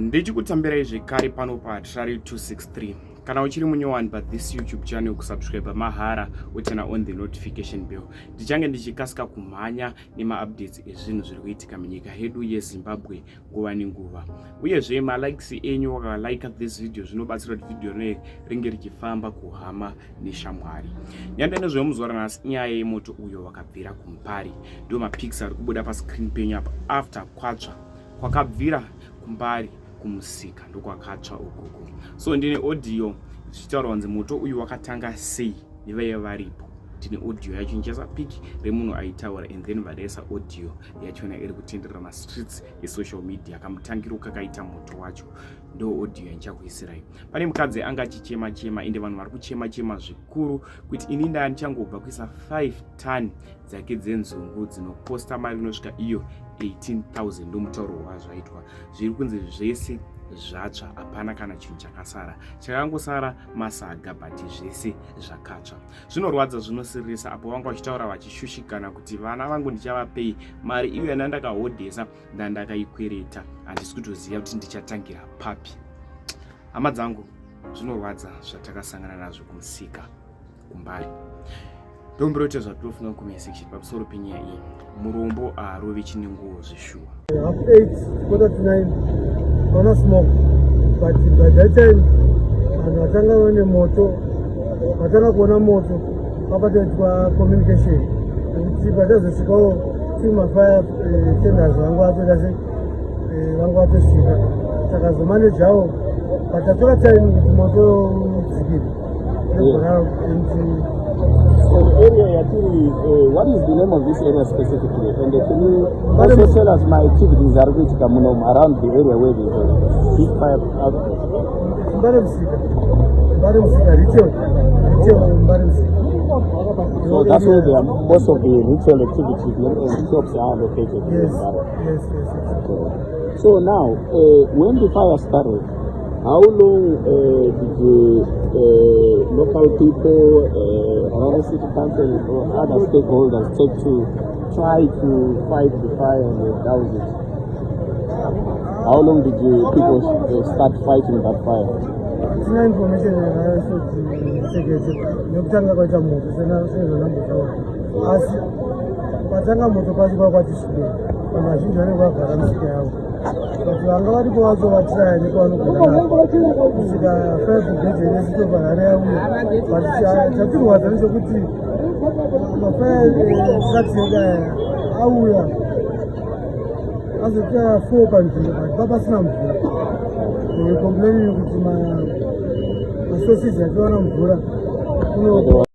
Ndichikutambirai zvekare pano paTrari 263. Kana uchiri munyowani pa this YouTube channel, kusubscribe mahara utena on the notification bell. Ndichange ndichikasika kumhanya nema-updates ezvinhu zviri kuitika munyika yedu yeZimbabwe nguva nenguva. Uyezve malikes enyu wakalike this video zvinobatsira kuti video ringe richifamba kuhama neshamwari. Nyanda nezvemuzuva ranhasi inyaya yemoto uyo wakabvira kuMbare. Ndio mapics ari kubuda pascreen penyu apa after kwatsva kwakabvira kuMbare kumusika ndokwakatsva ukoko. So ndine audio zvichitaura kunzi moto uyu wakatanga sei nevaive varipo. Tine audio yacho ndichaisa piki remunhu aitaura and then vadaisa audio yachona iri kutenderera mastreets esocial media kamutangiro kakaita moto wacho. Ndo audio yandichakuisirai. Pane mukadzi anga achichema ende vanhu vari kuchema zvikuru kuti ini ndanichangobva kuisa 5 ton dzake dzenzungu dzinoposta mari inosvika iyo 18,000 ndomutauro wazvaitwa. Zviri kunzi zvese zvatsva, hapana kana chinhu chakasara. Chakangosara masaga bhati zvese zvakatsva. Zvinorwadza, zvinosiririsa apo vanga vachitaura vachishushikana kuti vana vangu ndichavapei mari iyo yandakahodhesa ndandakaikwereta, handisi kutoziva kuti ndichatangira papi. Hama dzangu, zvinorwadza zvatakasangana nazvo kumusika kuMbare. Ndombiroita zvatofunga kucomment section pamusoro penyaya iyi. Murombo arove chinenguo zvishuwa. Half 8, quarter to 9, no smoke. But by that time, watanga wane moto, watanga kuona moto, wapatoitwa communication. Kuti patazosvikawo tima fire tenders vangu vatosvika. Saka zomanajawo patatora time kuti moto udzikire. So the area yatiri, what is the name of this area specifically? And can you also tell us my activities are going to come around the area where the big fire outbreak? Mbare Musika, retail Mbare Musika. So that's where most of the retail activities and shops are located. Yes. So now, when the fire started, how long did the local people, around city council or other stakeholders take to try to fight the fire and douse it? How long did the people start fighting that fire? Tina information nekutanga kwaita moto senazvonambotaura asi patanga moto kwacho kwakwatisvike vanhu vazhinji vanenge vagara musika yavo kuti vanga varipo vacho vatiraya nekwavanogara kusvika 5 brigade nesitoparare yauya but chatirwadza nechekuti mafaya akatsenga auya azota 4 panzvimbo but papasina mvura kompleni yekuti masoseji achiwana mvura